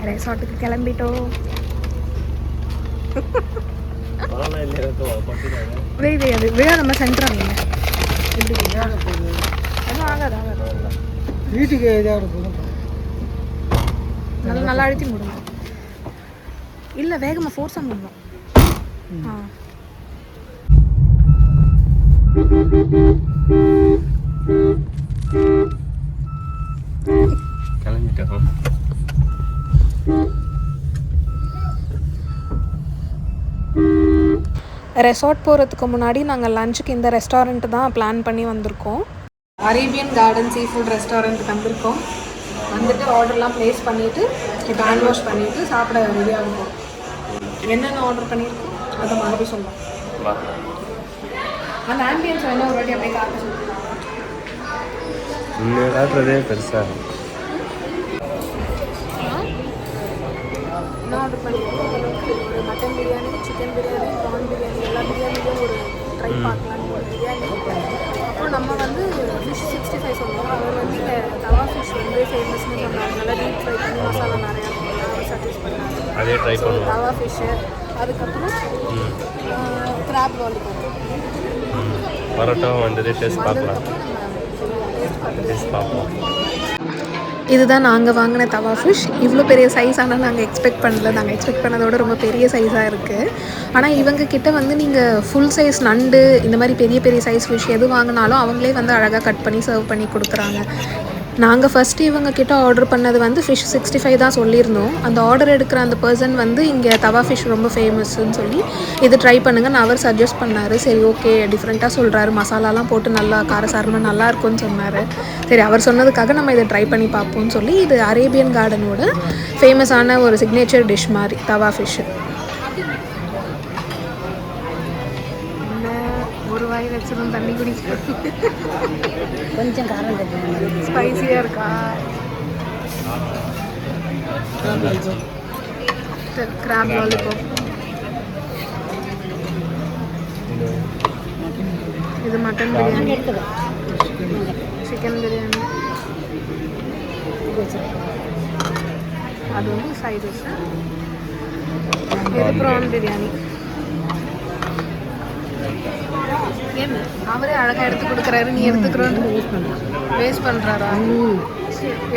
ரெசார்ட்டுக்கு கிளம்பிட்டோம். அது விழா நம்ம சென்டர் வீட்டுக்கு நல்லா அழுத்தி முடியும். இல்லை வேகமாக ஃபோர்ஸாக முடியும். கிளம்பிட்டோம். ரெசார்ட் போகிறதுக்கு முன்னாடி நாங்கள் லஞ்சுக்கு இந்த ரெஸ்டாரண்ட்டு தான் பிளான் பண்ணி வந்திருக்கோம். அரேபியன் கார்டன் சீ ஃபுட் ரெஸ்டாரண்ட்டுக்கு வந்திருக்கோம். வந்துட்டு ஆர்டர்லாம் ப்ளேஸ் பண்ணிவிட்டு இப்போ ஹேண்ட் வாஷ் பண்ணிவிட்டு சாப்பிட ரெடியாக இருக்கும். என்னென்ன ஆர்டர் பண்ணியிருக்கோம் அதை மறுபடியும் சொல்லலாம். அந்த ஆம்பியன்ஸ் வேணால் ஒரு வாட்டி அப்படியே காட்ட சொல்லுங்கள். இன்னும் காட்டுறதே பெருசாக. என்ன ஆர்டர் பண்ணியிருக்கோம்? ஒரு mutton biryani, chicken biryani, prawn biryani, எல்லா பிரியாணியும் ஒரு ட்ரை பார்க்கலான்னு ஒரு பிரியாணி. அப்புறம் நம்ம வந்து ஃபிஷ் 65 சொன்னோம். அவர் வந்து இங்கே தவா ஃபிஷ் வந்து ஃபேமஸ்னு சொன்னாங்க. நல்லா டீப் ஃப்ரை பண்ணி மசாலா நிறையா அவர் சஜஸ்ட் பண்ணாங்க. அதே ட்ரை பண்ணுவோம். தவா ஃபிஷ்ஷு, அதுக்கப்புறம் கிராப் லாலிபாப். பரோட்டாவும் வந்தது டேஸ்ட் பார்க்கலாம். டேஸ்ட் பார்ப்போம். இதுதான் நாங்கள் வாங்கின தவா ஃபிஷ். இவ்வளோ பெரிய சைஸ் ஆனால் நாங்கள் எக்ஸ்பெக்ட் பண்ணல. நாங்கள் எக்ஸ்பெக்ட் பண்ணதோட ரொம்ப பெரிய சைஸாக இருக்குது. ஆனால் இவங்க கிட்ட வந்து நீங்கள் ஃபுல் சைஸ் நண்டு இந்த மாதிரி பெரிய பெரிய சைஸ் ஃபிஷ் எது வாங்கினாலும் அவங்களே வந்து அழகாக கட் பண்ணி சர்வ் பண்ணி கொடுக்குறாங்க. நாங்கள் ஃபஸ்ட்டு இவங்க கிட்ட ஆர்டர் பண்ணது வந்து ஃபிஷ் 65 தான் சொல்லியிருந்தோம். அந்த ஆர்டர் எடுக்கிற அந்த பர்சன் வந்து இங்கே தவா ஃபிஷ் ரொம்ப ஃபேமஸ்ன்னு சொல்லி இது ட்ரை பண்ணுங்கன்னு அவர் சஜஸ்ட் பண்ணார். சரி ஓகே, டிஃப்ரெண்ட்டாக சொல்கிறாரு, மசாலாலாம் போட்டு நல்லா காரசாரமாக நல்லா இருக்கும்னு சொன்னார். சரி அவர் சொன்னதுக்காக நம்ம இதை ட்ரை பண்ணி பார்ப்போம்னு சொல்லி இது அரேபியன் கார்டனோட ஃபேமஸான ஒரு சிக்னேச்சர் டிஷ் மாதிரி தவா ஃபிஷ்ஷு. ஒரு வாய் வச்சதும் தண்ணி குடிக்க கொஞ்சம் காரம் ஸ்பைசியாக இருக்கா? Crab lollipop. இது மட்டன் பிரியாணி, சிக்கன் பிரியாணி, அது வந்து சைட் டிஷ். இது ப்ரான் பிரியாணி. அவரே அழகாக எடுத்து கொடுக்குறாரு, நீ எடுத்துக்கிறோன்னு வேஸ்ட் பண்ணுறாரா?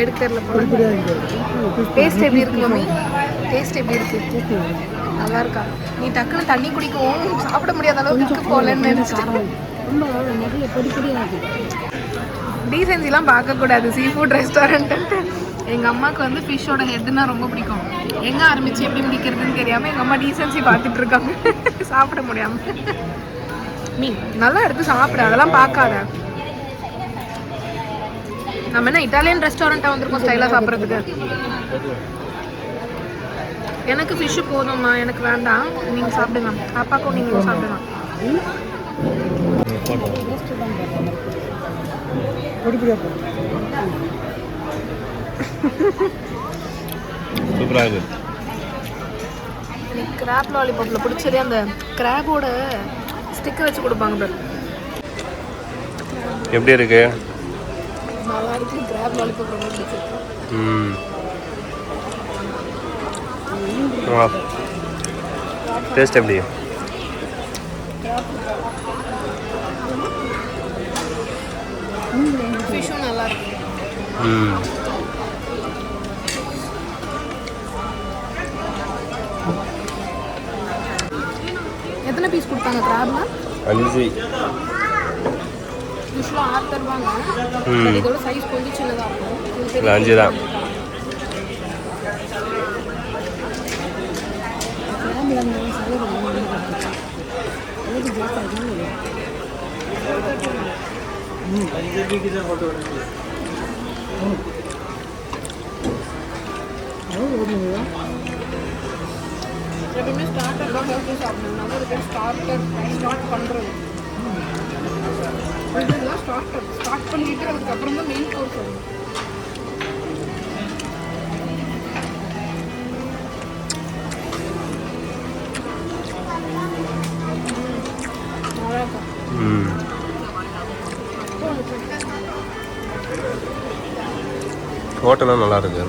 எடுக்கிறதுல போல. டேஸ்ட் எப்படி இருக்கு மம்மி? டேஸ்ட் எப்படி இருக்கு? நல்லா இருக்கா? நீ டக்குன்னு தண்ணி குடிக்கவும் சாப்பிட முடியாத அளவுக்கு போகலன்னு நினைச்சிட்டு. டீசென்சிலாம் பார்க்கக்கூடாது சீ ஃபுட் ரெஸ்டாரண்ட்டு. எங்கள் அம்மாவுக்கு வந்து ஃபிஷ்ஷோட ஹெட்டுன்னா ரொம்ப பிடிக்கும். எங்கே ஆரம்பித்து எப்படி முடிக்கிறதுன்னு தெரியாமல் எங்கள் அம்மா டீசென்சி பார்த்துட்டு இருக்காங்க சாப்பிட முடியாமல். நீ நல்லா எடுத்து சாப்பிட, அதெல்லாம் பார்க்காத. நம்ம என்ன இட்டாலியன் ரெஸ்டாரண்ட்டாக வந்திருக்கோம் ஸ்டைலாக சாப்பிட்றதுக்கு. எனக்கு ஃபிஷ்ஷு போதும்மா, எனக்கு வேண்டாம், நீங்கள் சாப்பிடுங்க. பாப்பாக்கும் நீங்களும் சாப்பிடுங்க. சூப்பராக இருக்குது. எனக்கு கிராப் லாலிபாப்பில் பிடிச்சதே அந்த கிராபோட ஸ்டிக்கர் வச்சு கொடுப்பாங்க பாரு. எப்படி இருக்கு? நல்லா இருக்கு. கிராப் லாலிபாப் ரொம்ப பிடிச்சிருக்கு. டேஸ்ட் எப்படி? ஃபிஷ்ஷும் நல்லா இருக்கு. எத்தனை பீஸ் கொடுத்தாங்க கிராப்ல? 5. யூஸ்வலாக 6 தருவாங்க. இதோட சைஸ் கொஞ்சம் சின்னதாக இருக்கும். 5 தான். எப்பவுமே ஸ்டார்டர் தான் மோஸ்ட்லி சாப்பிடணும். நம்ம ஒரு பேர் ஸ்டார்ட் பண்ணுறது. இதெல்லாம் ஸ்டார்ட் பண்ணிட்டு அதுக்கப்புறம் தான் மெயின் கோர்ஸ் வரும். ஹோட்டலும் நல்லா இருக்கு.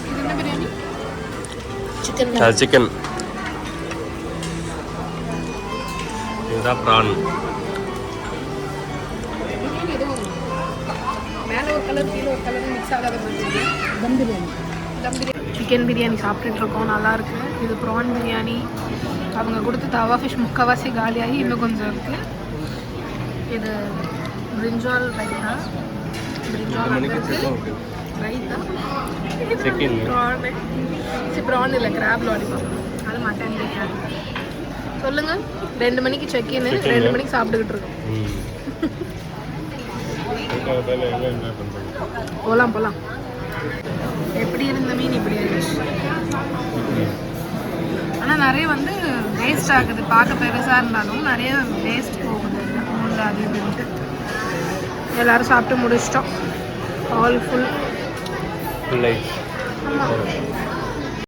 இது என்ன பிரியாணி? சிக்கன் அது சிக்கன். இதுதான் ப்ரான். மேலே ஒரு கலர் கீழே ஒரு கலர் மிக்ஸ் ஆகாத மாதிரி. தம் பிரியாணி. சிக்கன் பிரியாணி சாப்பிட்டுட்டு இருக்கோம், நல்லாயிருக்கு. இது ப்ரான் பிரியாணி. அவங்க கொடுத்த தவா ஃபிஷ் முக்கால்வாசி காலியாகி இன்னும் கொஞ்சம் இருக்குது. இது பிரிஞ்சால் ரைத்தா. பிரிஞ்சால் இருக்குது ரைத்தா. சிக்கன் ப்ரான் இல்லை, கிராப் லாலிபாப். அது மட்டன் பிரியாணி. சொல்லுங்கள். 2 மணிக்கு செக்இன், 2 மணிக்கு சாப்பிட்டுக்கிட்டு இருக்கோம். போகலாம். எப்படி இருந்த மீன் இப்படி ஆயிடுச்சு. ஆனால் நிறைய வந்து வேஸ்ட் ஆகுது. பார்க்க பெருசாக இருந்தாலும் நிறைய வேஸ்ட் போகுது. முள்ளு அது இதுன்ட்டு எல்லோரும் சாப்பிட்டு முடிச்சிட்டோம். All full. லைட். ஆமாம்.